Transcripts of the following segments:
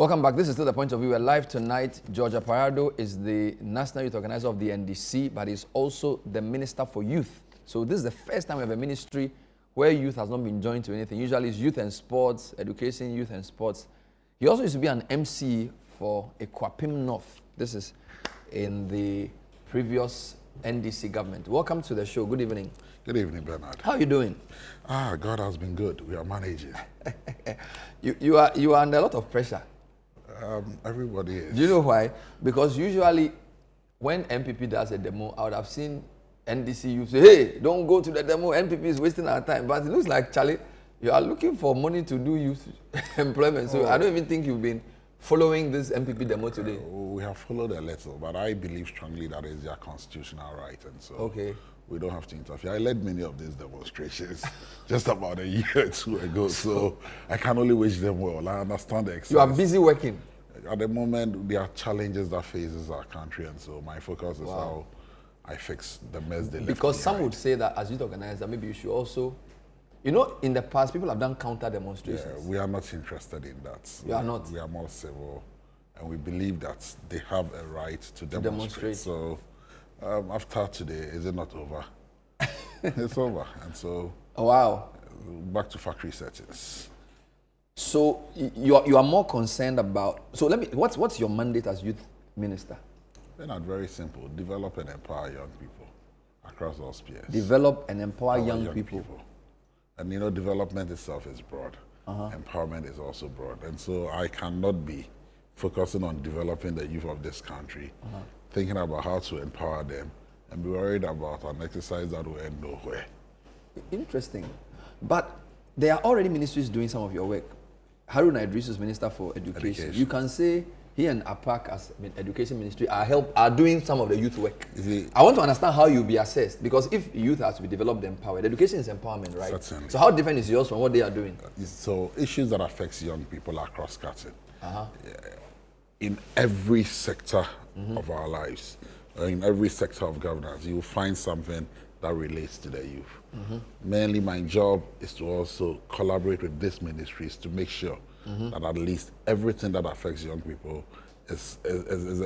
Welcome back. This is still the point of view. We're live tonight. George Opare-Addo is the National Youth Organizer of the NDC, but he's also the Minister for Youth. So this is the first time we have a ministry where youth has not been joined to anything. Usually it's youth and sports, education, youth and sports. He also used to be an MC for Equapim North. This is in the previous NDC government. Welcome to the show. Good evening. Good evening, Bernard. How are you doing? God has been good. We are managing. You are under a lot of pressure. Everybody is. Do you know why? Because usually when MPP does a demo, I would have seen NDC youth say, hey, don't go to the demo, NPP is wasting our time. But it looks like, Charlie, you are looking for money to do youth employment. So I don't even think you've been following this MPP demo today. We have followed a little, but I believe strongly that is their constitutional right. And so we don't have to interfere. I led many of these demonstrations just about a year or two ago. So I can only wish them well. I understand the exercise. You are busy working. At the moment, there are challenges that faces our country, and so my focus is how I fix the mess they left Because some behind. would say that as youth organizer, maybe you should also, you know, in the past, people have done counter demonstrations. Yeah, we are not interested in that. You are not? We are more civil, and we believe that they have a right to demonstrate. So after today, is it not over? It's over, and so back to factory settings. So you are more concerned about. So what's your mandate as youth minister? They're not very simple. Develop and empower young people across all spheres. Develop and empower young people. And you know, development itself is broad. Empowerment is also broad. And so I cannot be focusing on developing the youth of this country, thinking about how to empower them, and be worried about an exercise that will end nowhere. Interesting. But there are already ministries doing some of your work. Haruna Idris is Minister for Education. You can say he and APAC as Education Ministry are doing some of the youth work. I want to understand how you'll be assessed, because if youth has to be developed and empowered, education is empowerment, right? Certainly. So how different is yours from what they are doing? So issues that affects young people are cross-cutting. In every sector of our lives, in every sector of governance, you will find something that relates to the youth. Mainly my job is to also collaborate with these ministries to make sure that at least everything that affects young people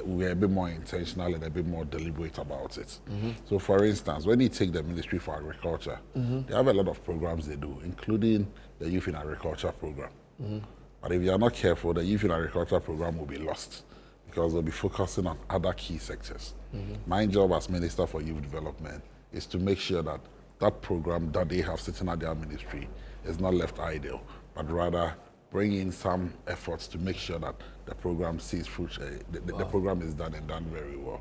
we're a bit more intentional and a bit more deliberate about it. So for instance, when you take the Ministry for Agriculture, they have a lot of programs they do, including the Youth in Agriculture program. But if you are not careful, the Youth in Agriculture program will be lost because they'll be focusing on other key sectors. My job as Minister for Youth Development is to make sure that that program that they have sitting at their ministry is not left idle, but rather bring in some efforts to make sure that the program sees fruit, the program is done and done very well.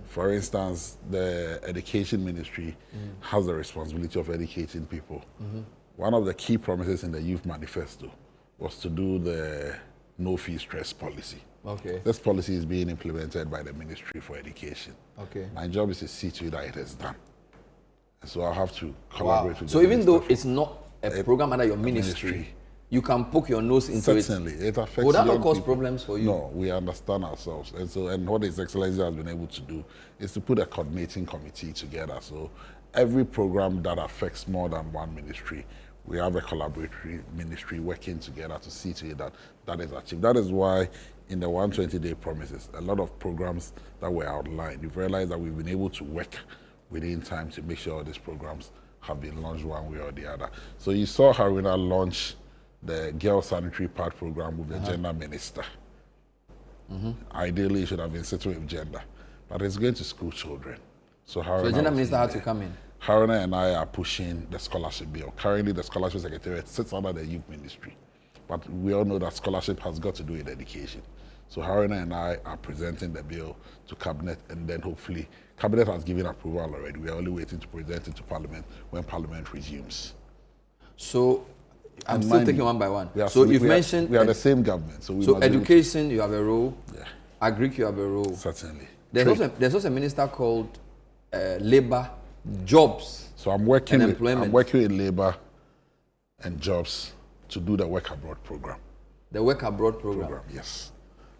For instance, the Education Ministry has the responsibility of educating people. One of the key promises in the Youth Manifesto was to do the no-fee stress policy. This policy is being implemented by the Ministry for Education. My job is to see to it that it is done. So I'll have to collaborate with So even though it's not a program under your ministry, you can poke your nose into it. Certainly, it affects Would that not young cause people. problems for you? No, we understand ourselves. And what His Excellency has been able to do is to put a coordinating committee together. So every program that affects more than one ministry, we have a collaboratory ministry working together to see to it that that is achieved. That is why in the 120-day promises, a lot of programs that were outlined, you've realized that we've been able to work within time to make sure these programs have been launched one way or the other. So you saw Haruna launch the Girl Sanitary Pad program with the Gender Minister. Ideally, it should have been sitting with gender, but it's going to school children. So the Gender Minister had to come in. Haruna and I are pushing the scholarship bill. Currently, the scholarship secretariat sits under the Youth Ministry, but we all know that scholarship has got to do with education. So Haruna and I are presenting the bill to Cabinet, and then hopefully, Cabinet has given approval already. We are only waiting to present it to Parliament when Parliament resumes. So I'm still taking one by one. So you've mentioned... We are the same government. So education, you have a role. Agric, you have a role. Certainly. There's also a minister called Labour, Jobs, so I'm working and Employment. I'm working with Labour and Jobs to do the Work Abroad program. The Work Abroad program? Yes.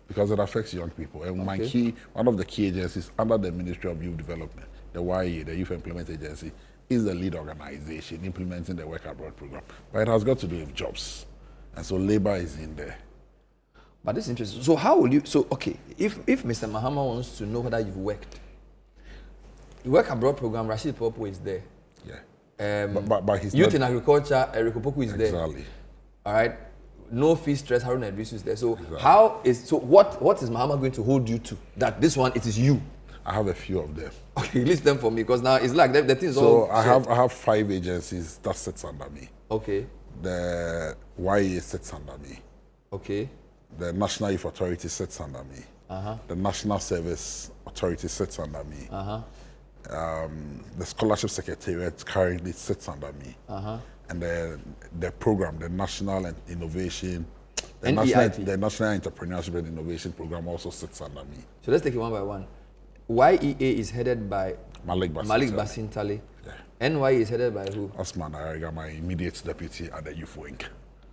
Because it affects young people. And one of the key agencies under the Ministry of Youth Development, the YA, the Youth Employment Agency, is the lead organization implementing the Work Abroad program. But it has got to do with jobs. And so Labour is in there. But this is interesting. So how will you, so okay, if Mr. Mahama wants to know whether you've worked, the Work Abroad program, Rashid Popo is there. Yeah. But he's Youth not, in Agriculture, Eric Opoku is there. exactly. All right. No fee stress, Haruna Idris is there. So Exactly. what is Mahama going to hold you to? That this one, it is you. I have a few of them. Okay, list them for me, because now it's like the things So all I shared. have 5 agencies that sits under me. Okay. The YA sits under me. Okay. The National Youth Authority sits under me. The National Service Authority sits under me. The Scholarship Secretariat currently sits under me. And the program, the National Innovation, the National Entrepreneurship and Innovation Program also sits under me. So let's take it one by one. YEA is headed by Malik Basintale. Yeah. NYE is headed by who? Osman Ariga, my immediate deputy at the youth wing.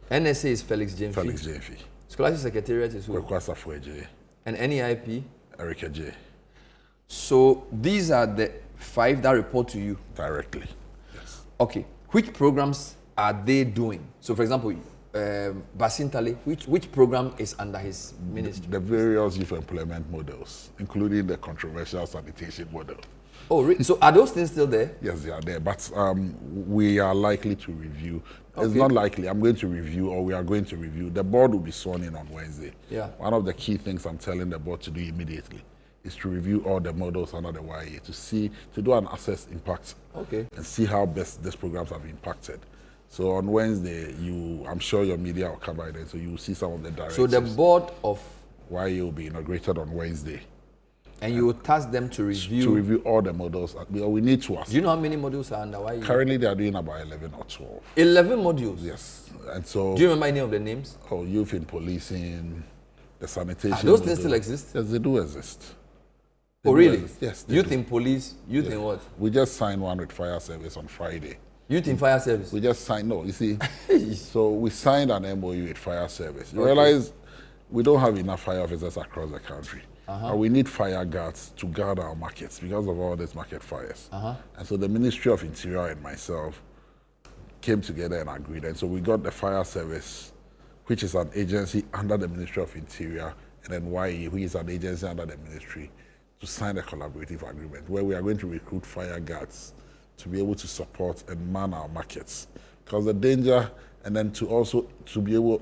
NSA is Felix Jemfi. Felix Jemfi. Scholarship Secretariat is who? Kwekwasa Fueje. And NEIP? Erika J. So these are the 5 that report to you? Directly. Yes. Okay. Which programs are they doing? So for example, Basintale, which program is under his ministry? The various youth employment models, including the controversial sanitation model. Oh, really? So are those things still there? Yes, they are there, but we are likely to review. It's Okay. not likely. I'm going to review, or we are going to review. The board will be sworn in on Wednesday. Yeah. One of the key things I'm telling the board to do immediately is to review all the models under the YA to do an assess impact. Okay. And see how best these programs have impacted. So on Wednesday, I'm sure your media will cover it, and so you will see some of the directives. So the board of YA will be inaugurated on Wednesday. And you will task them to review. To review all the models. We need to assess. Do you know how many modules are under YE? Currently, they are doing about 11 or 12. 11 modules? Yes. And so. Do you remember any of the names? Oh, youth in policing, the sanitation. Those things still exist? Yes, they do exist. Oh, really? Yes. Youth in police, youth in what? We just signed one with fire service on Friday. Youth in fire service? We just signed, no, you see. So we signed an MOU with fire service. You realize we don't have enough fire officers across the country. And we need fire guards to guard our markets because of all these market fires. And so the Ministry of Interior and myself came together and agreed. And so we got the fire service, which is an agency under the Ministry of Interior, and then YE, which is an agency under the ministry, to sign a collaborative agreement where we are going to recruit fire guards to be able to support and man our markets. Because the danger, and then to also to be able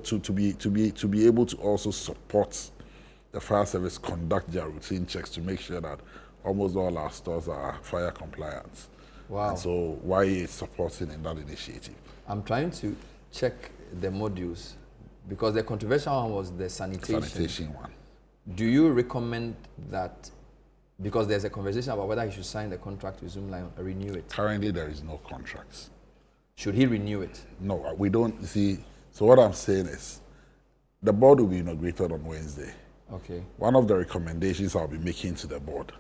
to also support the fire service conduct their routine checks to make sure that almost all our stores are fire compliant. Wow. And so YE is supporting in that initiative. I'm trying to check the modules because the controversial one was the sanitation. Sanitation one. Do you recommend that, because there's a conversation about whether he should sign the contract with Zoomlion or renew it? Currently, there is no contracts. Should he renew it? No, we don't see. So what I'm saying is, the board will be inaugurated on Wednesday. Okay. One of the recommendations I'll be making to the board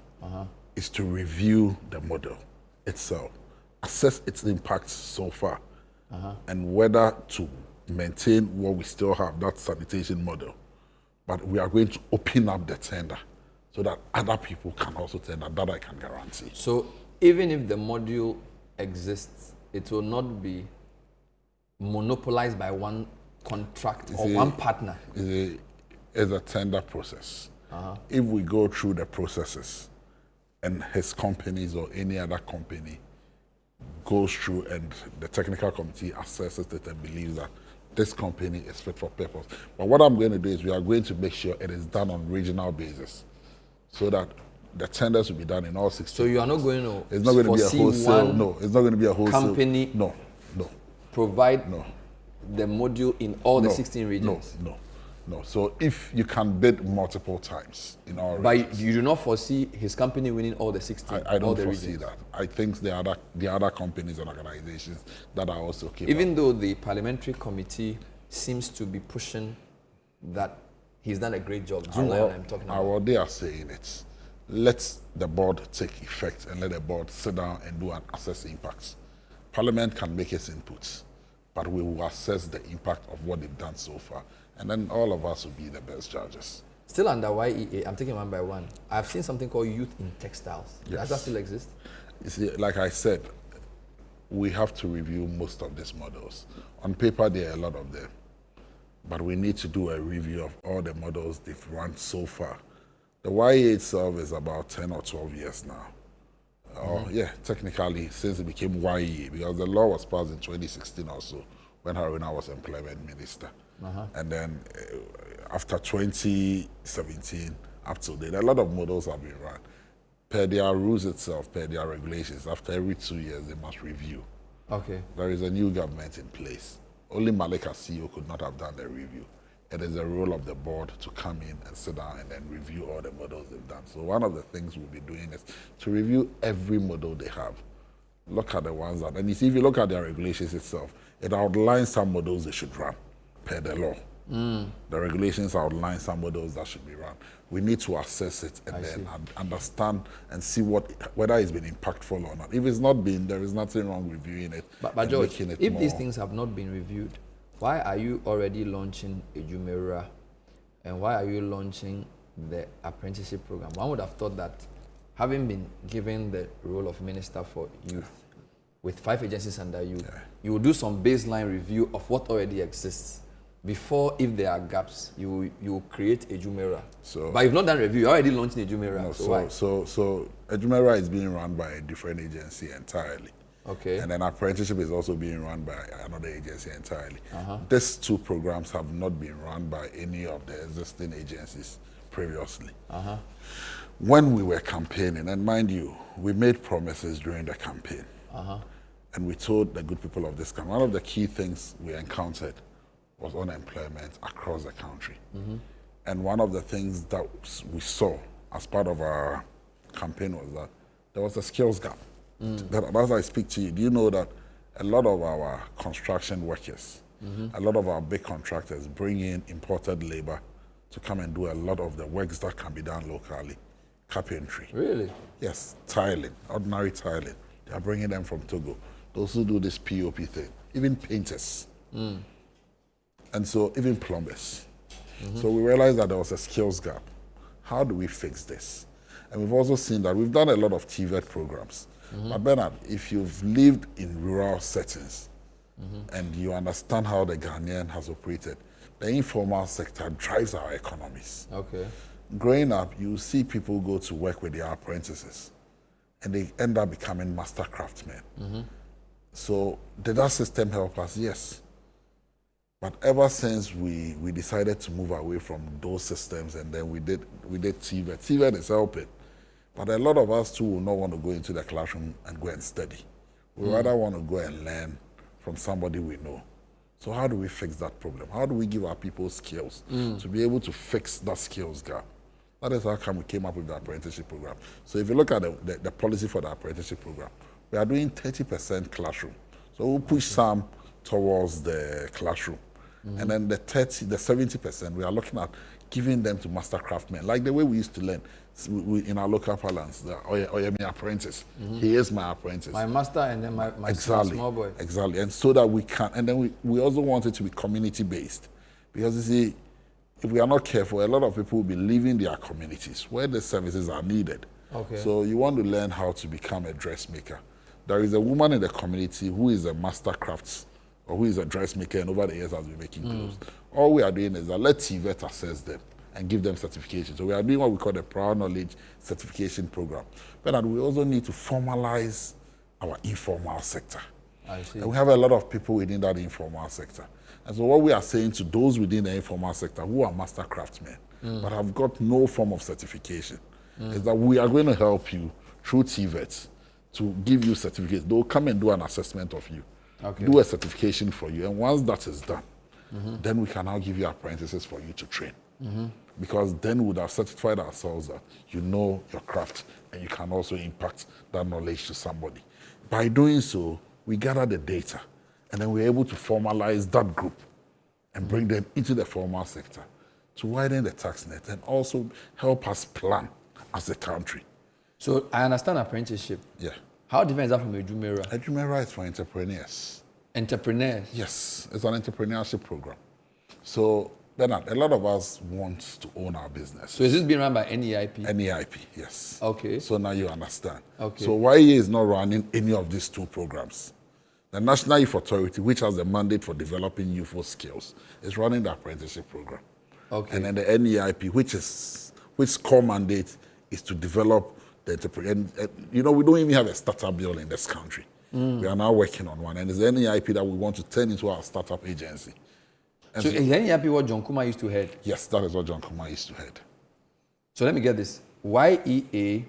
is to review the model itself, assess its impact so far, and whether to maintain what we still have, that sanitation model. But we are going to open up the tender so that other people can also tender, that I can guarantee. So even if the module exists, it will not be monopolized by one contract or one partner. It's a tender process. If we go through the processes and his companies or any other company goes through and the technical committee assesses it and believes that this company is fit for purpose. But what I'm going to do is we are going to make sure it is done on regional basis so that the tenders will be done in all 16. So you are not going to It's not going to be a wholesale. No, it's not going to be a wholesale. Company No. provide the module in all the 16 regions? No. So if you can bid multiple times in all regions. But you do not foresee his company winning all the 16? I don't foresee regions. that. I think the other companies and organizations that are also capable. Even though the parliamentary committee seems to be pushing that he's done a great job. Zoomlion I'm talking about. What they are saying is, let the board take effect and let the board sit down and do an assess impact. Parliament can make its inputs, but we will assess the impact of what they've done so far. And then all of us will be the best judges. Still under YEA, I'm taking one by one. I've seen something called Youth in Textiles. Yes. Does that still exist? You see, like I said, we have to review most of these models. On paper, there are a lot of them. but we need to do a review of all the models they've run so far. The YA itself is about 10 or 12 years now. Yeah, technically, since it became YA, because the law was passed in 2016 or so, when Haruna was employment minister. And then after 2017, up to date, a lot of models have been run. Per their rules itself, per their regulations, after every 2 years, they must review. Okay. There is a new government in place. Only Malika CEO could not have done the review. It is the role of the board to come in and sit down and then review all the models they've done. So one of the things we'll be doing is to review every model they have. Look at the ones that, and you see, if you look at their regulations itself, it outlines some models they should run per the law. The regulations outline some models that should be run. We need to assess it and then understand and see whether it's been impactful or not. If it's not been, there is nothing wrong reviewing it. But George, if these things have not been reviewed, why are you already launching Ejumera, and why are you launching the apprenticeship program? One would have thought that having been given the role of Minister for Youth with 5 agencies under you, you will do some baseline review of what already exists before, if there are gaps, you will create Ejumera. But you've not done review, you're already launching Ejumera. No, so why? So Ejumera is being run by a different agency entirely. Okay. And then apprenticeship is also being run by another agency entirely. These 2 programs have not been run by any of the existing agencies previously. When we were campaigning, and mind you, we made promises during the campaign. And we told the good people of this country, one of the key things we encountered was unemployment across the country. And one of the things that we saw as part of our campaign was that there was a skills gap. That as I speak to you, do you know that a lot of our construction workers, a lot of our big contractors bring in imported labor to come and do a lot of the works that can be done locally? Carpentry. Really? Yes, tiling, ordinary tiling. They are bringing them from Togo. Those who do this POP thing, even painters. And so even plumbers. So we realized that there was a skills gap. How do we fix this? And we've also seen that we've done a lot of TVET programs. But Bernard, if you've lived in rural settings and you understand how the Ghanaian has operated, the informal sector drives our economies. Okay. Growing up, you see people go to work with their apprentices and they end up becoming master craftsmen. So did that system help us? Yes. But ever since we decided to move away from those systems, and then we did TVET. TVET is helping. But a lot of us too will not want to go into the classroom and go and study. We rather want to go and learn from somebody we know. So how do we fix that problem? How do we give our people skills to be able to fix that skills gap? That is how come we came up with the apprenticeship program. So if you look at the policy for the apprenticeship program, we are doing 30% classroom. So we'll push some towards the classroom. And then the 70%, we are looking at giving them to master craftsmen, like the way we used to learn in our local parlance. Oye, my apprentice. He is my apprentice. My master and then my small boy. Exactly. And so that we can, and then we also want it to be community-based. Because you see, if we are not careful, a lot of people will be leaving their communities where the services are needed. Okay. So you want to learn how to become a dressmaker. There is a woman in the community who is a master crafts, or who is a dressmaker, and over the years has been making clothes. All we are doing is that let TVET assess them and give them certification. So we are doing what we call the Prior Knowledge Certification Program. But we also need to formalize our informal sector. I see. And we have a lot of people within that informal sector. And so what we are saying to those within the informal sector who are master craftsmen but have got no form of certification is that we are going to help you through TVET to give you certificates. They'll come and do an assessment of you, do a certification for you. And once that is done, then we can now give you apprentices for you to train. Because then we would have certified ourselves that you know your craft and you can also impact that knowledge to somebody. By doing so, we gather the data and then we're able to formalize that group and bring them into the formal sector to widen the tax net and also help us plan as a country. So I understand apprenticeship. Yeah. How different is that from Ejumera? Ejumera is for entrepreneurs. Entrepreneurs? Yes, it's an entrepreneurship program. So, Bernard, a lot of us want to own our business. So is this being run by NEIP? NEIP, yes. Okay. So now you understand. Okay. So YA is not running any of these 2 programs. The National Youth Authority, which has the mandate for developing youthful skills, is running the apprenticeship program. Okay. And then the NEIP, which core mandate is to develop the entrepreneur. You know, we don't even have a startup bill in this country. We are now working on one, and it's the NEIP that we want to turn into our startup agency. And So is NEIP what John Kuma used to head? yes, that is what John Kuma used to head. So let me get this. YEA,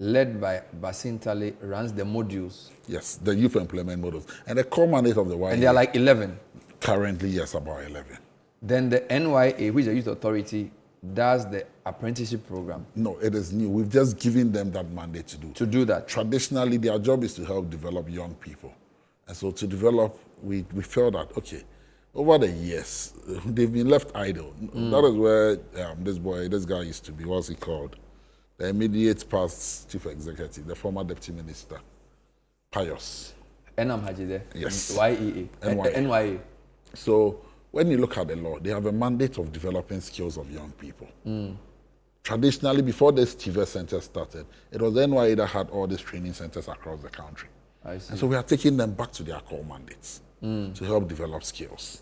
led by Basintale, runs the modules. Yes, the youth employment models. And the core mandate of the YEA... And they are like 11. Currently, yes, about 11. Then the NYA, which is the Youth Authority, does the apprenticeship program. No, it is new. We've just given them that mandate to do. To do that. Traditionally, their job is to help develop young people. And so to develop, we felt that, okay, over the years, they've been left idle. That is where this guy used to be. What's he called? The immediate past chief executive, the former deputy minister, Pius. Enam Haji there. Yes. YEA. NYA. So when you look at the law, they have a mandate of developing skills of young people. Traditionally, before this TV center started, it was NYA that had all these training centers across the country. I see. And so we are taking them back to their core mandates to help develop skills.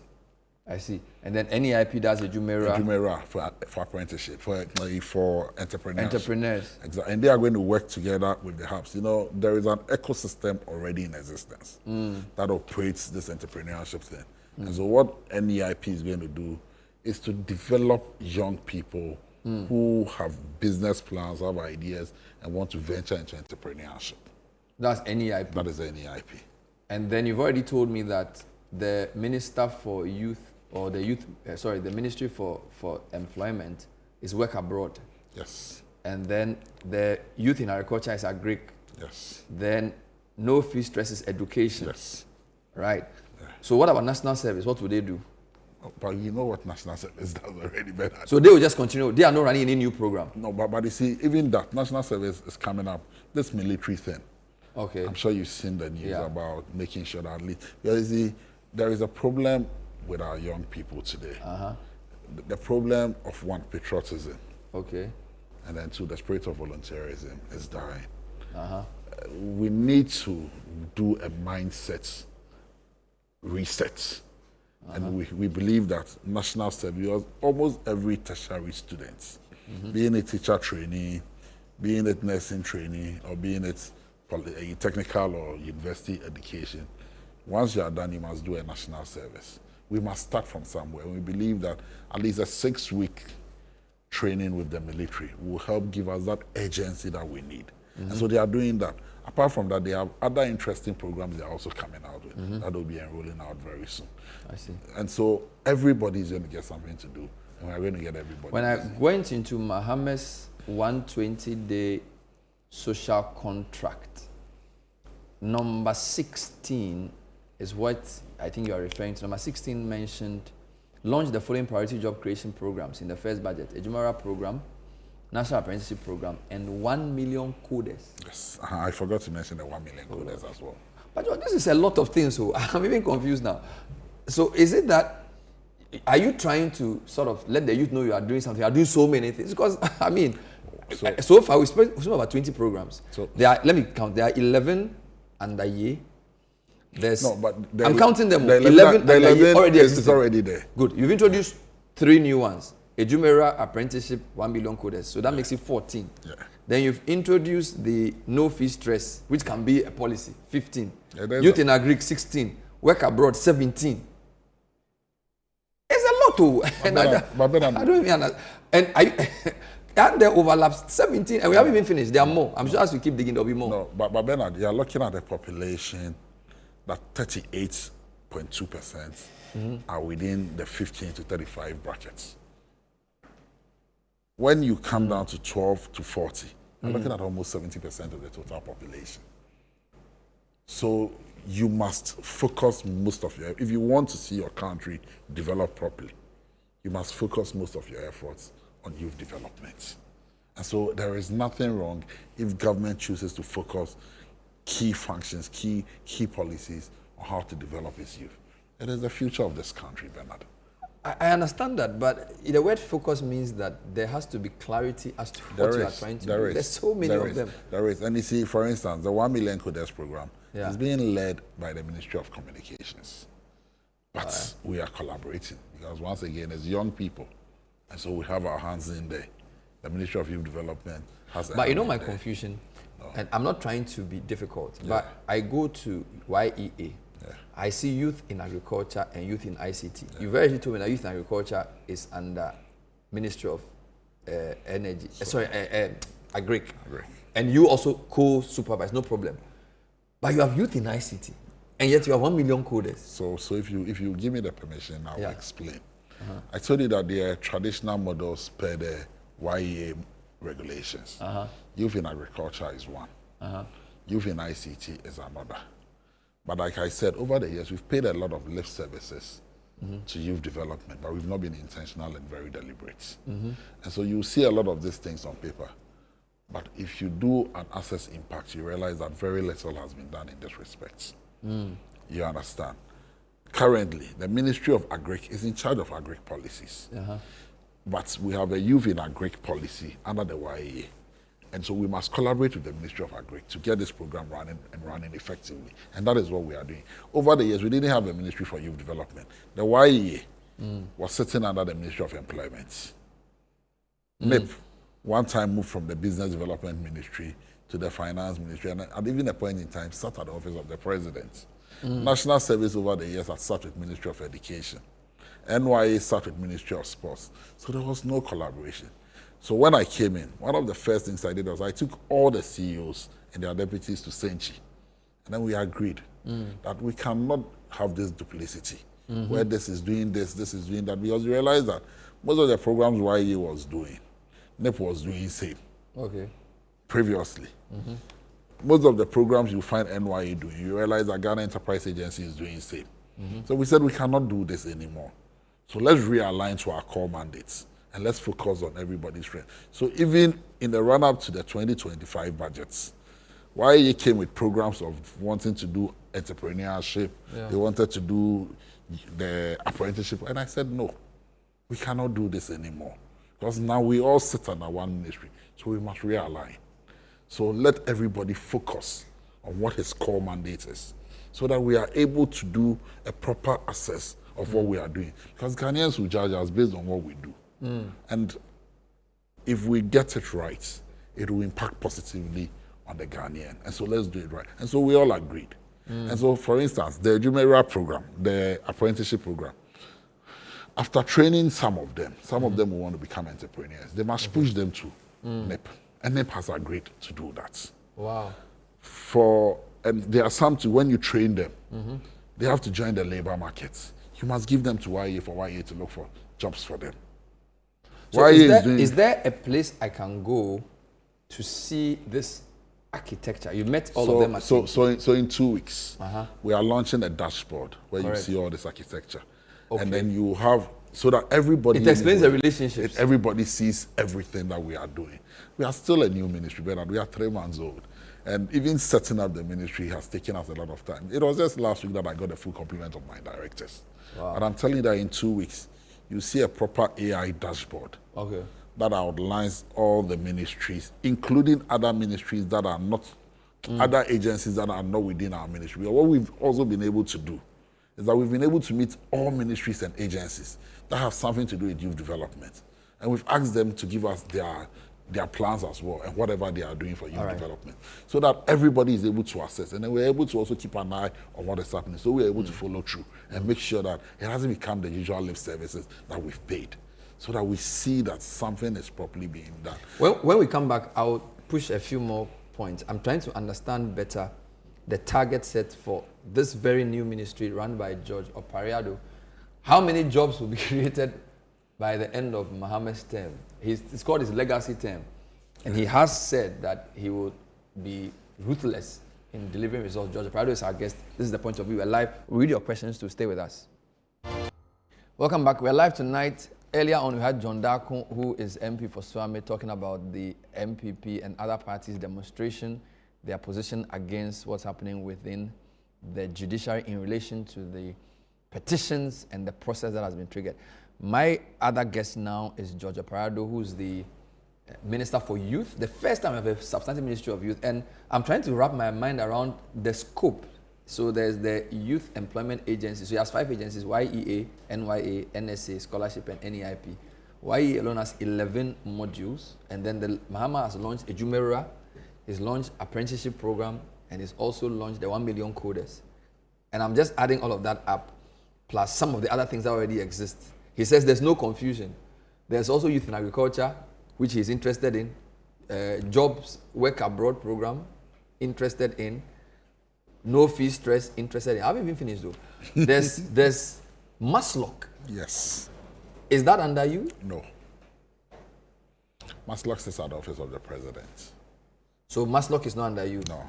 I see. And then NEIP does the Jumera for apprenticeship, for entrepreneurship. entrepreneurs. Exactly. And they are going to work together with the hubs. You know, there is an ecosystem already in existence that operates this entrepreneurship thing. And so what NEIP is going to do is to develop young people who have business plans, have ideas, and want to venture into entrepreneurship. That's NEIP. That is the NEIP. And then you've already told me that the Minister for Youth, or the Ministry for Employment is work abroad. Yes. And then the Youth in Agriculture is agric. Yes. Then no fee stress is education. Yes. Right. So what about national service? What will they do? But you know what national service does already better. So they will just continue. They are not running any new program. No, but you see, even that national service is coming up. This military thing. Okay. I'm sure you've seen the news Yeah. about making sure that at least there is a problem with our young people today. The problem of one, patriotism, Okay. and then two, the spirit of volunteerism is dying. We need to do a mindset reset. And we believe that national service, almost every tertiary student, being a teacher trainee, being it nursing trainee, or being it a technical or university education, once you are done, you must do a national service. We must start from somewhere. We believe that at least a 6-week training with the military will help give us that agency that we need. And so they are doing that. Apart from that, they have other interesting programs they are also coming out with that will be enrolling out very soon. I see. And so everybody is going to get something to do, and we are going to get everybody. When I went into Mohammed's 120-day social contract, number 16 is what I think you are referring to. Number 16 mentioned, launch the following priority job creation programs in the first budget: a Jumera program, National Apprenticeship Program, and 1 million coders. Yes, I forgot to mention the 1 million coders as well. But John, this is a lot of things, so I'm even confused now. So is it that, are you trying to sort of let the youth know you are doing something? You are doing so many things? Because, I mean, so far we spent about 20 programs. So, there are, let me count, there are 11 under year. There's, no, but I'm counting them. The 11 under year already is existing. already there. Good. You've introduced 3 new ones. A Jumera apprenticeship, 1 million coders. So that makes it 14. Yeah. Then you've introduced the no fee stress, which can be a policy, 15. Yeah, Youth in Agric, 16. Work abroad, 17. It's a lot too. And I don't even understand. And and there overlaps 17, and we haven't even finished. There are more. I'm sure as we keep digging, there'll be more. No, but Bernard, you're looking at a population that 38.2% are within the 15 to 35 brackets. When you come down to 12 to 40, you're looking at almost 70% of the total population. So you must focus most of your, if you want to see your country develop properly, you must focus most of your efforts on youth development. And so there is nothing wrong if government chooses to focus key functions, key policies on how to develop its youth. It is the future of this country, Bernard. I understand that, but the word focus means that there has to be clarity as to what you are trying to do. There's so many of them. There is. And you see, for instance, the 1 million coders program is being led by the Ministry of Communications. But we are collaborating because, once again, as young people, and so we have our hands in there. The Ministry of Youth Development has. But you know my confusion, and I'm not trying to be difficult, but I go to YEA. I see youth in agriculture and youth in ICT. You very told me that youth in agriculture is under Ministry of Energy. Agric. And you also co-supervise, no problem. But you have youth in ICT, and yet you have 1 million coders. So if you give me the permission, I will explain. I told you that there are traditional models per the YEA regulations. Youth in agriculture is one. Youth in ICT is another. But like I said, over the years, we've paid a lot of lip services to youth development, but we've not been intentional and very deliberate. And so you see a lot of these things on paper. But if you do an assess impact, you realize that very little has been done in this respect. You understand? Currently, the Ministry of Agric is in charge of agric policies. But we have a youth in agric policy under the YEA. And so we must collaborate with the Ministry of Agric to get this program running and running effectively. And that is what we are doing. Over the years, we didn't have a Ministry for Youth Development. The YEA was sitting under the Ministry of Employment. NIP, one time moved from the Business Development Ministry to the Finance Ministry, and at even a point in time, sat at the office of the President. National Service over the years had sat with Ministry of Education. NYA sat with Ministry of Sports. So there was no collaboration. So when I came in, one of the first things I did was I took all the CEOs and their deputies to Senchi. And then we agreed that we cannot have this duplicity, where this is doing this is doing that, because we realized that most of the programs YE was doing, NIP was doing same. Previously. Most of the programs you find NYE doing, you realize that Ghana Enterprise Agency is doing same. So we said we cannot do this anymore. So let's realign to our core mandates. And let's focus on everybody's strength. So even in the run-up to the 2025 budgets, YEA came with programs of wanting to do entrepreneurship. They wanted to do the apprenticeship. And I said, no, we cannot do this anymore. Because now we all sit under one ministry. So we must realign. So let everybody focus on what his core mandate is, so that we are able to do a proper assess of what we are doing. Because Ghanaians will judge us based on what we do. And if we get it right, it will impact positively on the Ghanaian. And so let's do it right. And so we all agreed. And so, for instance, the Jumera program, the apprenticeship program, after training some of them will want to become entrepreneurs. They must push them to NIP. And NIP has agreed to do that. Wow. And there are some too, when you train them, they have to join the labor markets. You must give them to YEA for YEA to look for jobs for them. So is there a place I can go to see this architecture? You met all of them at so in 2 weeks, we are launching a dashboard where you see all this architecture. And then you have, so that everybody... It explains the relationships. Everybody sees everything that we are doing. We are still a new ministry, Bernard. We are 3 months old. And even setting up the ministry has taken us a lot of time. It was just last week that I got a full complement of my directors. And I'm telling you that in 2 weeks, you see a proper AI dashboard that outlines all the ministries, including other ministries that are not, other agencies that are not within our ministry. What we've also been able to do is that we've been able to meet all ministries and agencies that have something to do with youth development. And we've asked them to give us their plans as well, and whatever they are doing for youth development, so that everybody is able to assess. And then we're able to also keep an eye on what is happening, so we're able to follow through and make sure that it hasn't become the usual lip services that we've paid, so that we see that something is properly being done. When we come back, I'll push a few more points. I'm trying to understand better the target set for this very new ministry run by George Opare-Addo. How many jobs will be created by the end of Mohammed's term? It's called his legacy term. And he has said that he will be ruthless in delivering results. George Opare-Addo is our guest. This is The Point of View. We're live. We'll read your questions to stay with us. Welcome back. We're live tonight. Earlier on, we had John Darko, who is MP for Swami, talking about the MPP and other parties' demonstration, their position against what's happening within the judiciary in relation to the petitions and the process that has been triggered. My other guest now is George Opare-Addo, who's the Minister for Youth. The first time I have a substantive Ministry of Youth, and I'm trying to wrap my mind around the scope. So there's the Youth Employment Agency. So he has 5 agencies: YEA, NYA, NSA, Scholarship, and NEIP. YEA alone has 11 modules, and then the Mahama has launched Ejumera, he's launched apprenticeship program, and he's also launched the 1 million coders. And I'm just adding all of that up, plus some of the other things that already exist. He says there's no confusion. There's also Youth in Agriculture, which he's interested in, Jobs Work Abroad program, interested in, no fee stress, interested in. I haven't even finished though. There's Maslock. Yes. Is that under you? No. Maslock sits at the office of the president. So Maslock is not under you? No.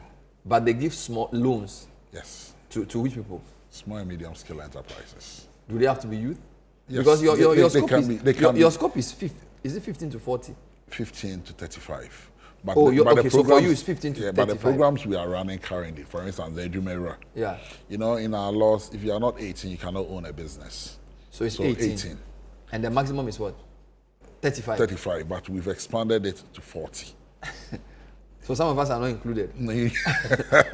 But they give small loans? Yes. To which people? Small and medium scale enterprises. Do they have to be youth? Yes. Because your scope is 15 to 40? 15 to 35. But so for you it's 15 to 35. But the programs we are running currently, for instance, the Ejumera. Yeah. You know, in our laws, if you are not 18, you cannot own a business. So it's 18. And the maximum is what? 35? 35, but we've expanded it to 40. So some of us are not included.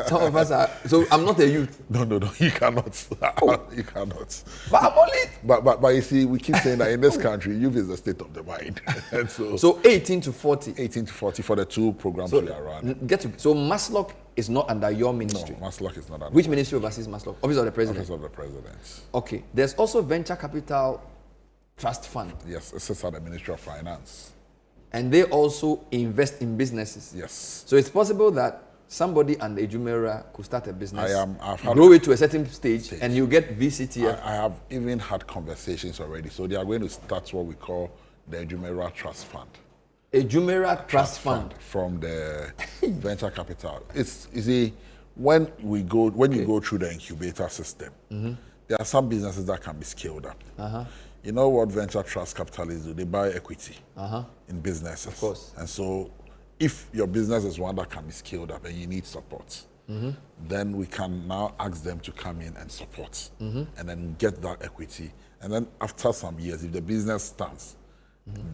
Some of us are. So I'm not a youth. No, you cannot. Oh. You cannot. But I'm only. But you see, we keep saying that in this country, youth is the state of the mind. And so 18 to 40. 18 to 40 for the 2 programs we are running. So Maslock is not under your ministry. No, Maslock is not under. Which ministry oversees Maslock? Office of the President. Office of the President. Okay. There's also Venture Capital Trust Fund. Yes, it sits at the Ministry of Finance. And they also invest in businesses. Yes. So it's possible that somebody and Ejumera could start a business, I've grow it to a certain stage, and you get VCTF. I have even had conversations already. So they are going to start what we call the Ejumera Trust Fund. Ejumera Trust Fund from the venture capital. It's you see, when you go through the incubator system, there are some businesses that can be scaled up. You know what venture trust capitalists do? They buy equity in businesses. Of course. And so if your business is one that can be scaled up and you need support, then we can now ask them to come in and support and then get that equity. And then after some years, if the business stands,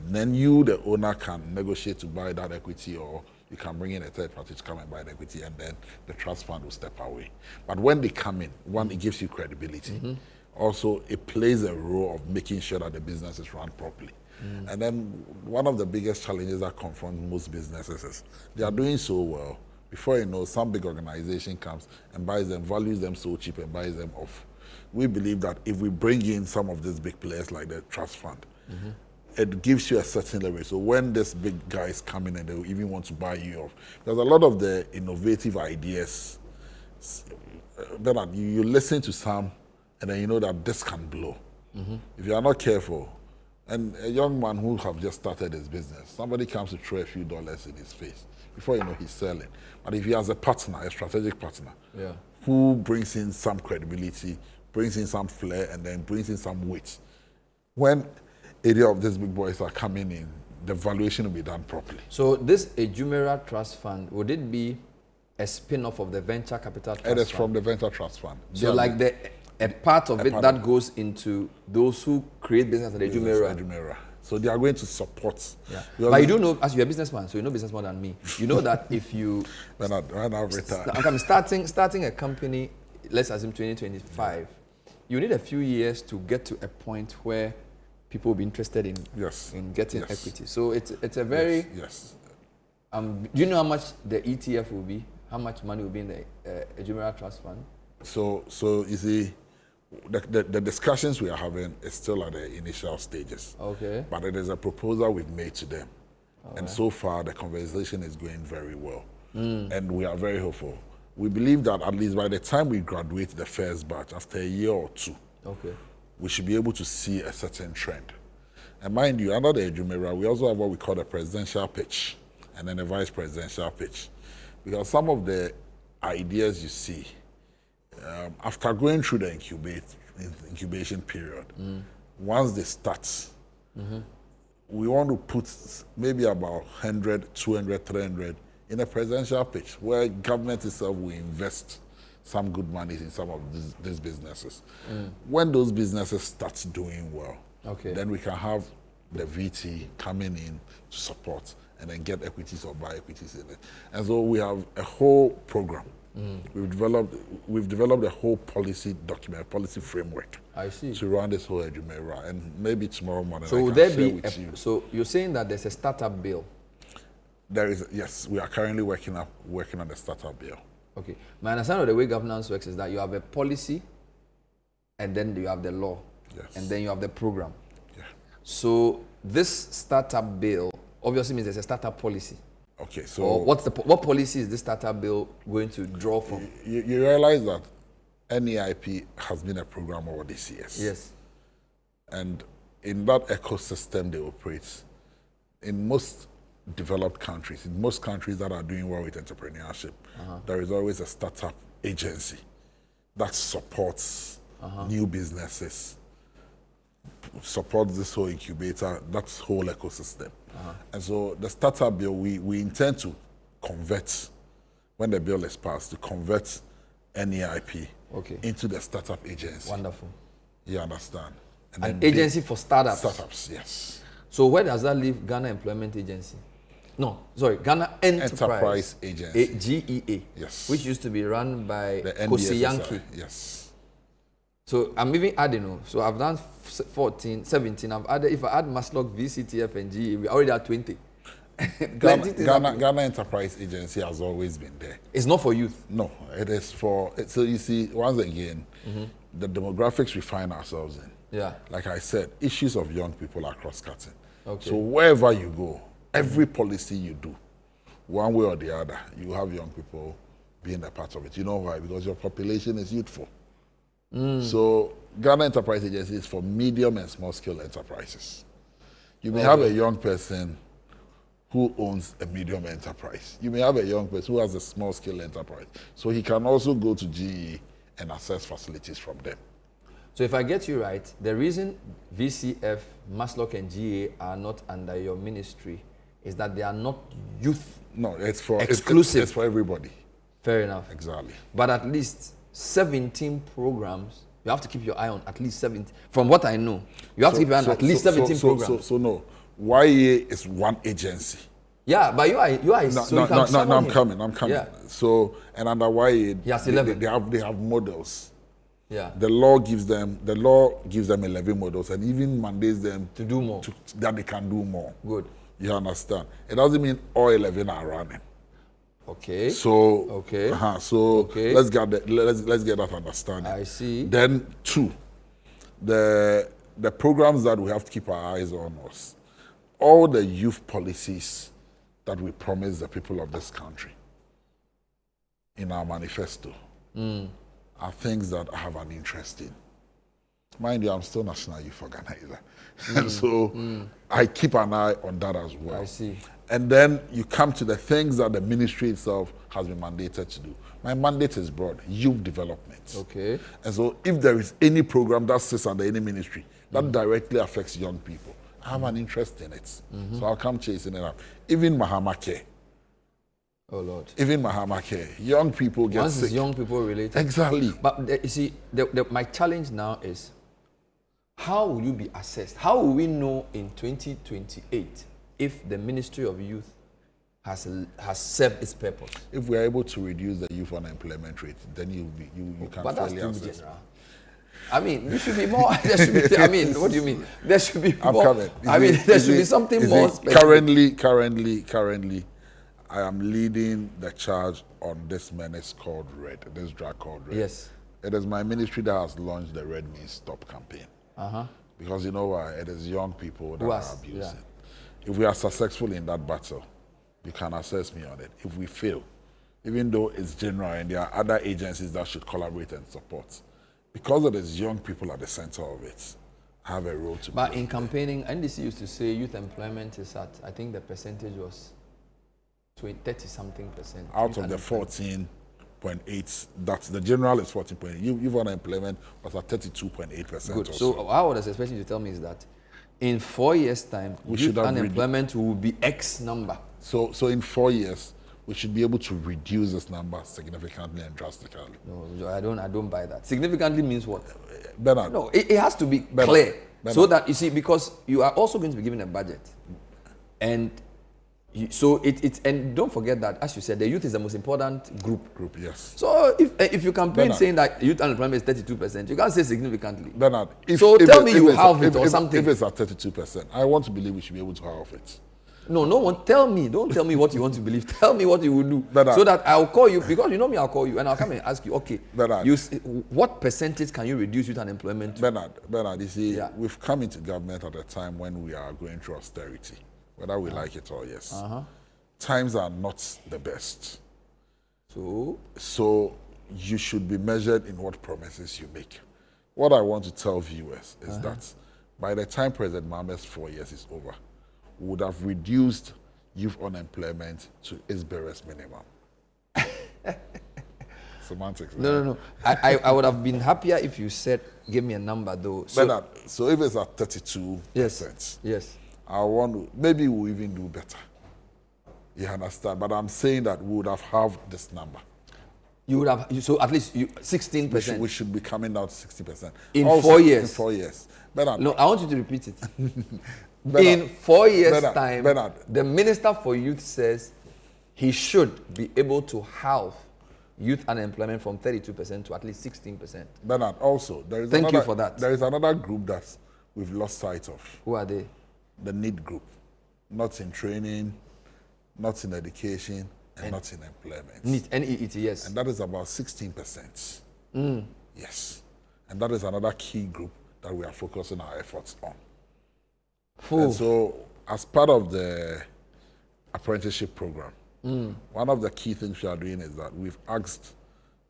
then you, the owner, can negotiate to buy that equity, or you can bring in a third party to come and buy the equity, and then the trust fund will step away. But when they come in, one, it gives you credibility. Also, it plays a role of making sure that the business is run properly. And then one of the biggest challenges that confront most businesses is they are doing so well. Before you know, some big organization comes and buys them, values them so cheap and buys them off. We believe that if we bring in some of these big players like the trust fund, it gives you a certain leverage. So when this big guys come in and they even want to buy you off, there's a lot of the innovative ideas. Bernard, you listen to some, and then you know that this can blow. If you are not careful, and a young man who have just started his business, somebody comes to throw a few dollars in his face, before you know he's selling. But if he has a partner, a strategic partner, who brings in some credibility, brings in some flair, and then brings in some weight, when any of these big boys are coming in, the valuation will be done properly. So this Ejumera Trust Fund, would it be a spin-off of the Venture Capital Trust Fund? It is from the Venture Trust Fund. So like a part of it that goes into those who create business at Ejumera. So they are going to support. But you do know, as you're a businessman, so you know business more than me. You know that if you... when I retire. I'm starting a company, let's assume 2025, you need a few years to get to a point where people will be interested in getting equity. So it's a very... do you know how much the ETF will be? How much money will be in the Ejumera Trust Fund? So you see, the discussions we are having is still at the initial stages. Okay. But it is a proposal we've made to them. And so far, the conversation is going very well. And we are very hopeful. We believe that at least by the time we graduate the first batch, after a year or two, we should be able to see a certain trend. And mind you, under the Ejumera, we also have what we call the presidential pitch and then the vice presidential pitch. Because some of the ideas you see, after going through the incubation period, once they start, we want to put maybe about 100, 200, 300 in a presidential pitch where government itself will invest some good money in some of these businesses. When those businesses start doing well, Okay. Then we can have the VT coming in to support and then get equities or buy equities in it. And so we have a whole program. We've developed a whole policy document, policy framework. I see. To run this whole Ejumera, and maybe tomorrow morning So I will can there share be with you. so you're saying that there's a startup bill? There is, yes, we are currently working on the startup bill. Okay. My understanding of the way governance works is that you have a policy, and then you have the law, Yes. and then you have the program. Yeah. So this startup bill obviously means there's a startup policy. Okay, so Or what policy is this startup bill going to draw from? you realize that NEIP has been a program over these years. Yes. And in that ecosystem they operate, in most developed countries, in most countries that are doing well with entrepreneurship, there is always a startup agency that supports new businesses, supports this whole incubator, that whole ecosystem. And so the startup bill, we intend to convert, when the bill is passed, to convert NEIP into the startup agency. Wonderful. You understand? And An then agency for startups. Startups, yes. So where does that leave Ghana Employment Agency? No, sorry, Ghana Enterprise Agency. GEA. Yes. Which used to be run by The Kosi NBSSI, Yankee. yes. So I'm even adding, so I've done 14, 17. I've added, if I add Maslock, VCTF, and GE, we already at 20. Ghana Enterprise Agency has always been there. It's not for youth. No, it is for, so you see, once again, the demographics we find ourselves in. Yeah. Like I said, issues of young people are cross-cutting. Okay. So wherever you go, every policy you do, one way or the other, you have young people being a part of it. You know why? Because your population is youthful. So Ghana Enterprise Agency is for medium and small-scale enterprises. You may have a young person who owns a medium enterprise. You may have a young person who has a small-scale enterprise. So he can also go to GE and access facilities from them. So if I get you right, the reason VCF, Maslock, and GA are not under your ministry is that they are not youth. No, it's for exclusive. It's for everybody. Fair enough. Exactly. But at least 17 programs, you have to keep your eye on at least 17. From what I know, you have to keep your eye on at least 17 programs. So no, YA is one agency. Yeah, but you are I'm coming. Yeah. So, and under YA, has 11. They have models. Yeah. The law gives them 11 models and even mandates them To do more. that they can do more. Good. You understand? It doesn't mean all 11 are running. Okay. So Okay. Okay. Let's get that understanding. I see. Then 2, the programs that we have to keep our eyes on was all the youth policies that we promise the people of this country in our manifesto are things that I have an interest in. Mind you, I'm still national youth organizer. And so I keep an eye on that as well. I see. And then you come to the things that the ministry itself has been mandated to do. My mandate is broad, youth development. Okay. And so if there is any program that sits under any ministry that directly affects young people, I have an interest in it. So I'll come chasing it up. Even Mahama Care. Oh, Lord. Even Mahama Care. Young people get Once sick. it's young people related. Exactly. But you see, my challenge now is, how will you be assessed? How will we know in 2028 if the Ministry of Youth has served its purpose? If we are able to reduce the youth unemployment rate, then you can But that's fairly too assess. general. I mean, there should be more. There should be, I mean, what do you mean? There should be I'm more. coming. I mean, there should be something more specific. Currently, I am leading the charge on this menace called Red, this drug called Red. Yes. It is my ministry that has launched the Red Means Stop campaign. Because you know why? It is young people that are abusing. Yeah. If we are successful in that battle, you can assess me on it. If we fail, even though it's general and there are other agencies that should collaborate and support, because it is young people at the center of it, I have a role to play. But in campaigning, NDC used to say youth employment is at, I think the percentage was 30-something percent. Out of the 14.8, that's the general is 14.8. Youth unemployment was at 32.8%. Good. So what I was expecting you to tell me is that in 4 years' time, youth unemployment will be X number. So in 4 years, we should be able to reduce this number significantly and drastically. No, I don't buy that. Significantly means what? Bernard, No, it has to be clear. So that, you see, because you are also going to be given a budget. And and don't forget that, as you said, the youth is the most important group. Yes. So if you campaign saying that youth unemployment is 32%, you can't say significantly. Bernard, tell me you halve it or something. If it's at 32%, I want to believe we should be able to halve it. No one. Tell me. Don't tell me what you want to believe. Tell me what you will do, Bernard, so that I'll call you, because you know me. I'll call you and I'll come and ask you. Okay, Bernard, what percentage can you reduce youth unemployment to? Bernard, you see, we've come into government at a time when we are going through austerity, whether we like it or yes. Times are not the best. So you should be measured in what promises you make. What I want to tell viewers is that by the time President Mohammed's 4 years is over, we would have reduced youth unemployment to its barest minimum. Semantics. No. I would have been happier if you said, give me a number though. Bernard, so if it's at 32%, yes. I want to, maybe we'll even do better. You understand? But I'm saying that we would have halved this number. You would have, so at least 16%. We should be coming down to 60%. In also, 4 years? In 4 years. Bernard, no, I want you to repeat it. Bernard, in 4 years' time, Bernard, the Minister for Youth says he should be able to halve youth unemployment from 32% to at least 16%. Bernard, also, Thank you for that. There is another group that we've lost sight of. Who are they? The NEET group. Not in training, not in education, and not in employment. NEET, N-E-E-T, yes. And that is about 16%. Yes. And that is another key group that we are focusing our efforts on. And so, as part of the apprenticeship program, one of the key things we are doing is that we've asked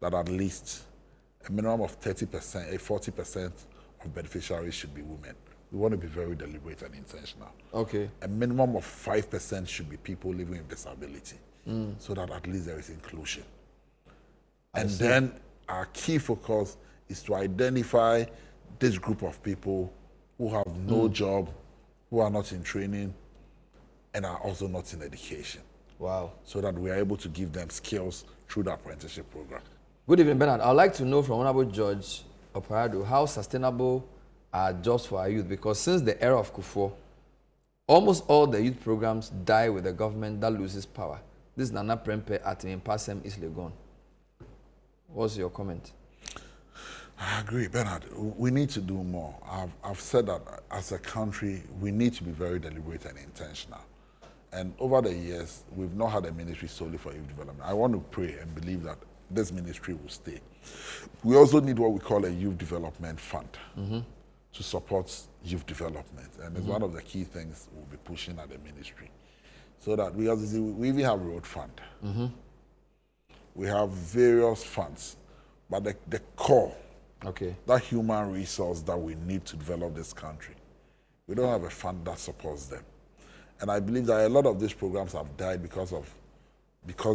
that at least a minimum of 30%, 40% of beneficiaries should be women. We want to be very deliberate and intentional. Okay. A minimum of 5% should be people living with disability, so that at least there is inclusion. And then our key focus is to identify this group of people who have no job, who are not in training, and are also not in education. Wow. So that we are able to give them skills through the apprenticeship program. Good evening, Bernard. I'd like to know from Honorable Judge Opare-Addo, how sustainable are jobs for our youth? Because since the era of Kufuor, almost all the youth programs die with a government that loses power. This is Nana Prempe at Impasem East Legon. What's your comment? I agree, Bernard. We need to do more. I've said that as a country, we need to be very deliberate and intentional. And over the years, we've not had a ministry solely for youth development. I want to pray and believe that this ministry will stay. We also need what we call a youth development fund to support youth development. And it's one of the key things we'll be pushing at the ministry. So that we even have road fund. We have various funds. But the core, that human resource that we need to develop this country, we don't have a fund that supports them. And I believe that a lot of these programs have died because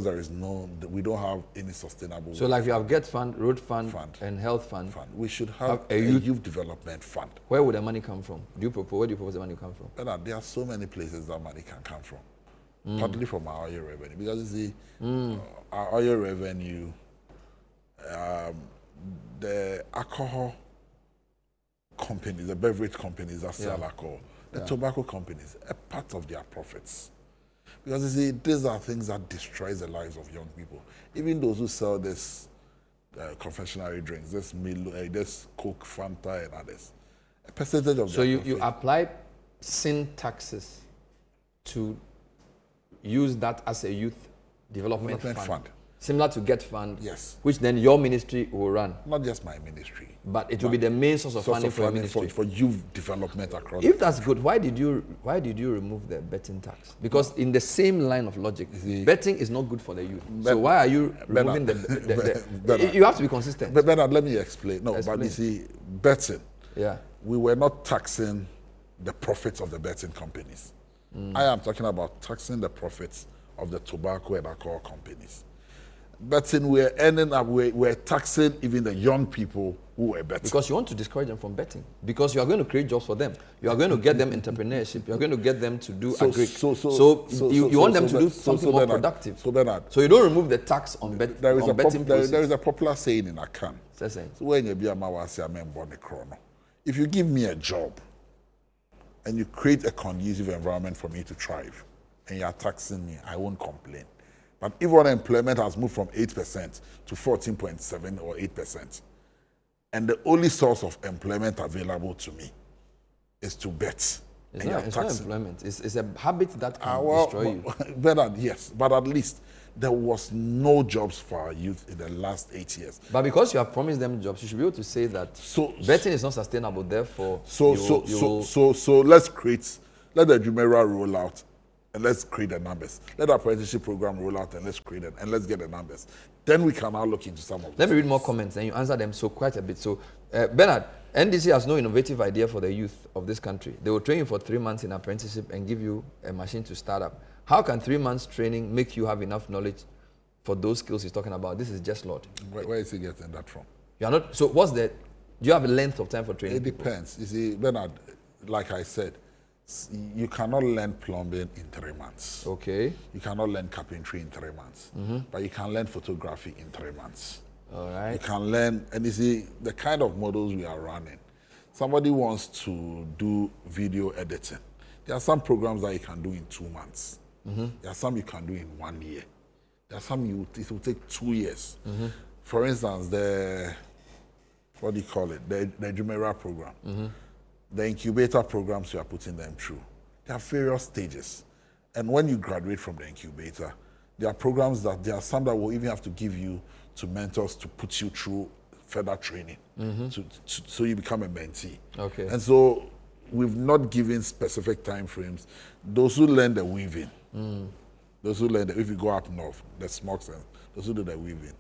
there is we don't have any sustainable. So like you have Get Fund, Road Fund, and Health Fund. We should have a youth development fund. Where would the money come from? Where do you propose the money to come from? Bernard, there are so many places that money can come from. Partly from our oil revenue. Because you see, our oil revenue, the alcohol companies, the beverage companies that sell alcohol, the tobacco companies, a part of their profits. Because you see, these are things that destroy the lives of young people. Even those who sell this confectionery drinks, this Coke, Fanta, and others, a percentage of. So you apply sin taxes to use that as a youth development fund. Similar to Get Fund, yes, which then your ministry will run. Not just my ministry, but it will be the main source of funding for your ministry. For youth development across. If that's good, why did you remove the betting tax? Because in the same line of logic, betting is not good for the youth. So why are you removing the you have to be consistent. But Bernard, let me explain. No, but you see, betting. Yeah. We were not taxing the profits of the betting companies. I am talking about taxing the profits of the tobacco and alcohol companies. Betting, we're taxing even the young people who were betting. Because you want to discourage them from betting. Because you are going to create jobs for them. You are going to get them entrepreneurship. You are going to get them to do agri. So you want them to do something more productive. So Bernard, so you don't remove the tax on betting. There is a popular saying in Akan. If you give me a job, and you create a conducive environment for me to thrive, and you're taxing me, I won't complain. But if unemployment has moved from 8% to 14.7 or 8%, and the only source of employment available to me is to bet. It's not employment. It's a habit that can destroy you. Bernard, yes, but at least there was no jobs for our youth in the last 8 years. But because you have promised them jobs, you should be able to say that betting is not sustainable. Therefore, so let's let the Jumeirah roll out, and let's create the numbers. Let the apprenticeship program roll out, and let's create it, and let's get the numbers. Then we can now look into some of them. Let me read more comments, and you answer them quite a bit. So, Bernard, NDC has no innovative idea for the youth of this country. They will train you for 3 months in apprenticeship and give you a machine to start up. How can 3 months training make you have enough knowledge for those skills he's talking about? This is just Lord. Where is he getting that from? You are not. So do you have a length of time for training? It depends. You see, Bernard, like I said, you cannot learn plumbing in 3 months. Okay. You cannot learn carpentry in 3 months. But you can learn photography in 3 months. All right. You can learn, and you see, the kind of models we are running. Somebody wants to do video editing. There are some programs that you can do in 2 months. There are some you can do in 1 year. There are some it will take 2 years. For instance, the Jumeirah program, the incubator programs you are putting them through. There are various stages. And when you graduate from the incubator, there are programs there are some that will even have to give you to mentors to put you through further training, so you become a mentee. Okay. And so we've not given specific time frames. Those who learn the weaving, those who learn if you go up north, the smokes, and those who do the weaving,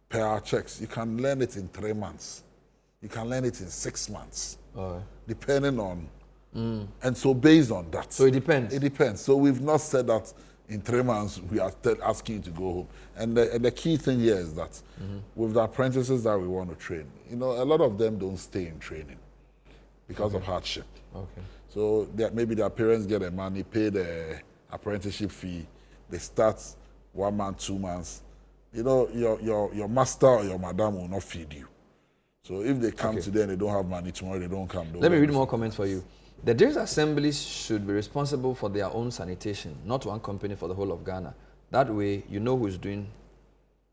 per our checks, you can learn it in 3 months. You can learn it in 6 months, depending on. And so based on that. So it depends. It depends. So we've not said that in 3 months we are asking you to go home. And the key thing here is that with the apprentices that we want to train, a lot of them don't stay in training because of hardship. Okay. So maybe their parents get the money, pay the apprenticeship fee. They start 1 month, 2 months. Your master or your madam will not feed you. So if they come today and they don't have money, tomorrow they don't come. Let me read more comments for you. The district assemblies should be responsible for their own sanitation, not one company for the whole of Ghana. That way, you know who is doing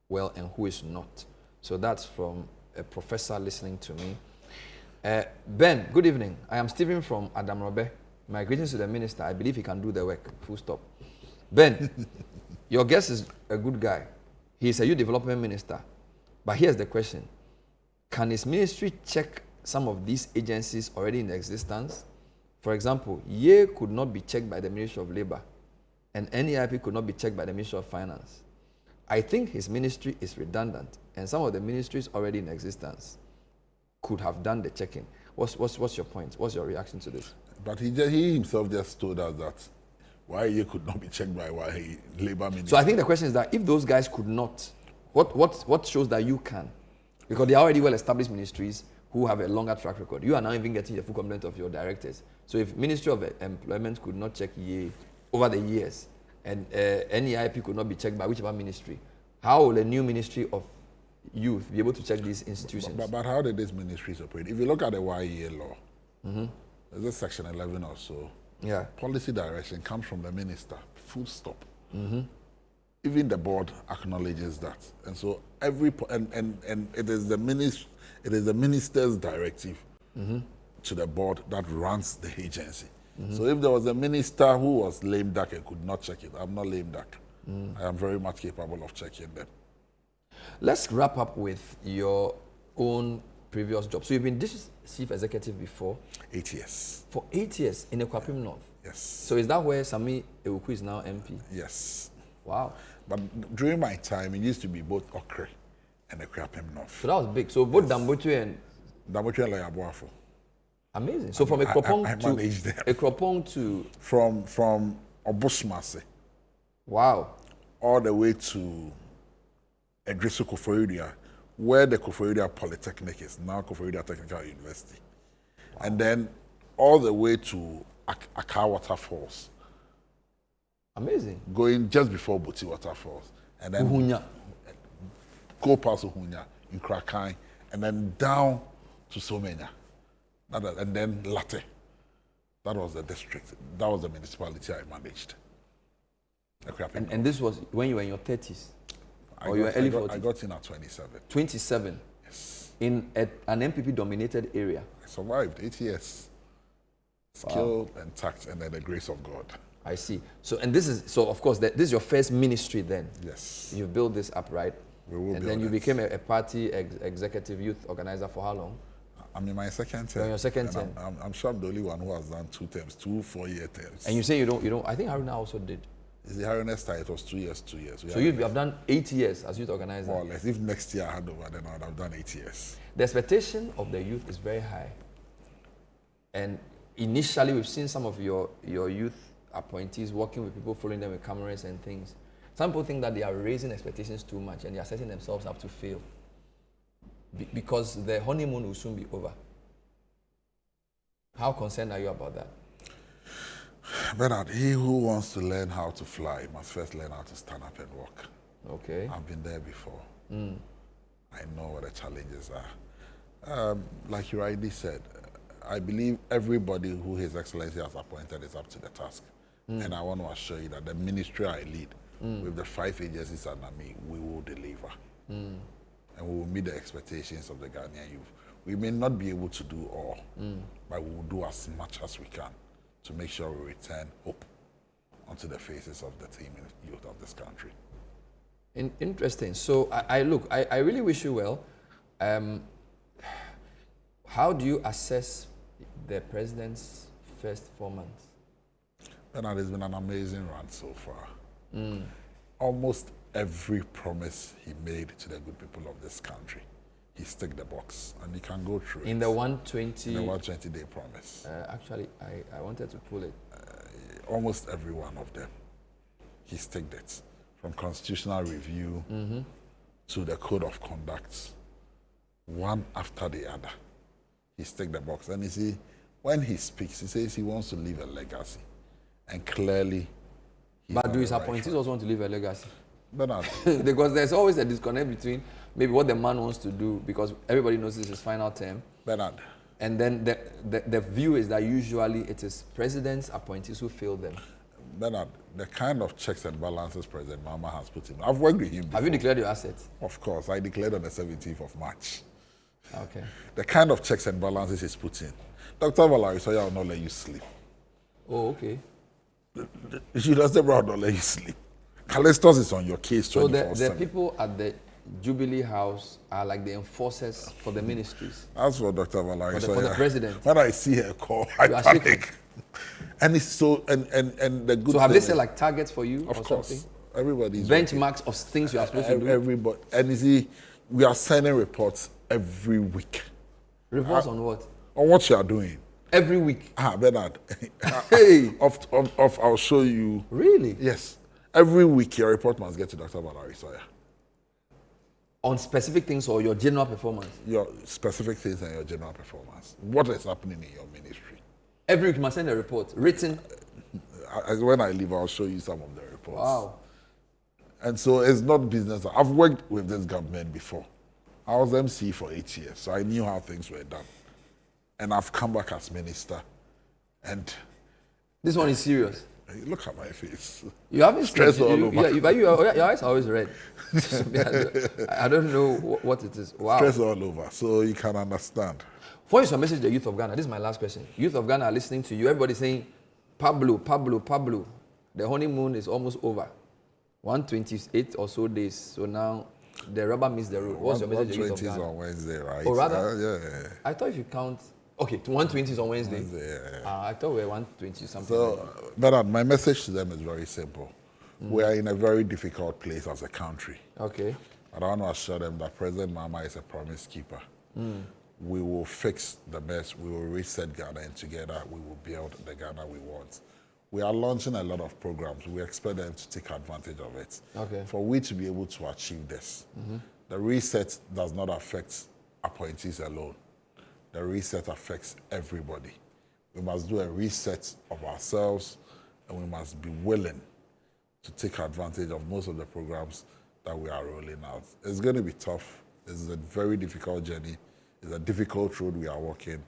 well and who is not. So that's from a professor listening to me. Ben, good evening. I am Stephen from Adamrobe. My greetings to the minister. I believe he can do the work. Full stop. Ben, your guest is a good guy. He is a youth development minister. But here's the question. Can his ministry check some of these agencies already in existence? For example, YE could not be checked by the Ministry of Labor, and NEIP could not be checked by the Ministry of Finance. I think his ministry is redundant, and some of the ministries already in existence could have done the checking. What's your point? What's your reaction to this? But he himself just told us that YE could not be checked by Labor Ministry. So I think the question is that if those guys could not, what shows that you can? Because they are already well-established ministries who have a longer track record. You are now even getting the full complement of your directors. So if Ministry of Employment could not check YE over the years, and NEIP could not be checked by whichever ministry, how will a new Ministry of Youth be able to check these institutions? But how did these ministries operate? If you look at the YEA law, there's a section 11 or so. Yeah. Policy direction comes from the minister, full stop. Even the board acknowledges that. And so it is the minister's directive to the board that runs the agency. So if there was a minister who was lame duck and could not check it, I'm not lame duck. I am very much capable of checking them. Let's wrap up with your own previous job. So you've been district chief executive before? 8 years. For 8 years in Ekwapim North? Yes. So is that where Sami Ewuku is now MP? Yes. Wow. But during my time, it used to be both Okre and Ekwapim North. So that was big. So both Dambotre and Loyabuafo. Amazing. So from Ekropong to from Obusmase. Wow. All the way to Edrisu Koforidua, where the Koforidua Polytechnic is, now Koforidua Technical University. Wow. And then all the way to Aka Waterfalls. Amazing. Going just before Buti Waterfalls. And then Uhunya. Go past Uhunya in Krakai, and then down to Somenya. And then Latte. That was the district. That was the municipality I managed. And this was when you were in your 30s? Or you were early 40s? I got in at 27. 27? Yes. In an MPP-dominated area? I survived 8 years. Skill and tact, and then the grace of God. I see. So of course, this is your first ministry then? Yes. You built this up, right? And then you became a party executive youth organizer for how long? I'm in my second term. You're in your second term. I'm sure I'm the only one who has done 2 terms, 2 4-year terms. And you say you don't, I think Haruna also did. It's the Haruna style, it was 2 years. So you have done 8 years as youth organizer? More or less. If next year I hand over, then I would have done 8 years. The expectation of the youth is very high. And initially, we've seen some of your youth appointees working with people, following them with cameras and things. Some people think that they are raising expectations too much and they are setting themselves up to fail. Because the honeymoon will soon be over. How concerned are you about that? Bernard, he who wants to learn how to fly must first learn how to stand up and walk. Okay. I've been there before. I know what the challenges are. Like you rightly said, I believe everybody who His Excellency has appointed is up to the task. And I want to assure you that the ministry I lead, with the 5 agencies under me, we will deliver. And we will meet the expectations of the Ghanaian youth. We may not be able to do all, but we will do as much as we can to make sure we return hope onto the faces of the team and youth of this country. Interesting. So I really wish you well. How do you assess the president's first 4 months? Bernard, it's been an amazing run so far. Almost every promise he made to the good people of this country, he ticked the box, and he can go through in it. The 120... In the 120-day promise. Actually, I wanted to pull it. Almost every one of them, he ticked it. From constitutional review to the code of conduct, one after the other. He ticked the box. And you see, when he speaks, he says he wants to leave a legacy. And clearly, but do his appointees also want to leave a legacy? Bernard. Because there's always a disconnect between maybe what the man wants to do, because everybody knows this is his final term. Bernard. And then the view is that usually it is presidents, appointees who fail them. Bernard, the kind of checks and balances President Mahama has put in. I've worked with him before. Have you declared your assets? Of course. I declared on the 17th of March. Okay. The kind of checks and balances he's put in. Dr. Valerie Soya will not let you sleep. Oh, okay. She does the will not let you sleep. Callistus is on your case 24/7. So the people at the Jubilee House are like the enforcers for the ministries. As for Dr. Valerie Soya, for the president. when I see her call, I panic. And it's so, and the good. So have they set like targets for you? Of or course. Something? Everybody's benchmarks of things you are supposed to do. Everybody, and you see, we are sending reports every week. Reports on what? On what you are doing. Every week. Bernard. Hey. I'll show you. Really? Yes. Every week your report must get to Dr. Valerie Soya. On specific things or your general performance? Your specific things and your general performance. What is happening in your ministry? Every week you must send a report, written. When I leave, I'll show you some of the reports. Wow. And so it's not business. I've worked with this government before. I was MC for 8 years, so I knew how things were done. And I've come back as minister. And this one is serious. Look at my face. You haven't stressed all over. But your eyes are always red. I don't know what it is. Wow. Stress all over, so you can understand. What is your message to the youth of Ghana? This is my last question. Youth of Ghana are listening to you. Everybody saying, Pablo. The honeymoon is almost over. 128 or so days. So now the rubber meets the road. What's your message to the youth of Ghana? 120 is on Wednesday, right? Oh, rather? Yeah. I thought if you count... Okay, 120 is on Wednesday. I thought we were 120 something. So, Bernard, my message to them is very simple. We are in a very difficult place as a country. Okay. But I want to assure them that President Mahama is a promise keeper. We will fix the mess. We will reset Ghana, and together we will build the Ghana we want. We are launching a lot of programs. We expect them to take advantage of it. Okay. For we to be able to achieve this, the reset does not affect appointees alone. The reset affects everybody. We must do a reset of ourselves, and we must be willing to take advantage of most of the programs that we are rolling out. It's going to be tough. It's a very difficult journey. It's a difficult road we are walking,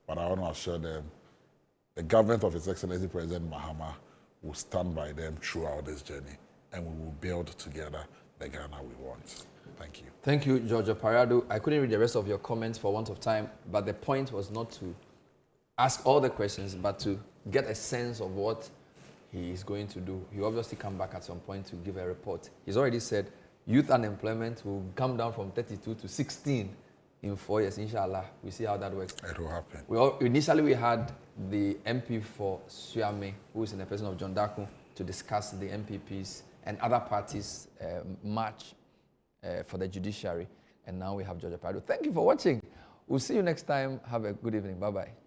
but I want to assure them The government of His Excellency President Mahama will stand by them throughout this journey, and we will build together the Ghana we want. Thank you. Thank you, George Opare-Addo. I couldn't read the rest of your comments for want of time, but the point was not to ask all the questions, but to get a sense of what he is going to do. He obviously come back at some point to give a report. He's already said youth unemployment will come down from 32 to 16 in 4 years, inshallah. We see how that works. It will happen. Initially, we had the MP for Suame, who is in the person of John Daku, to discuss the MPPs and other parties' march for the judiciary. And now we have George Opare-Addo. Thank you for watching. We'll see you next time. Have a good evening. Bye-bye.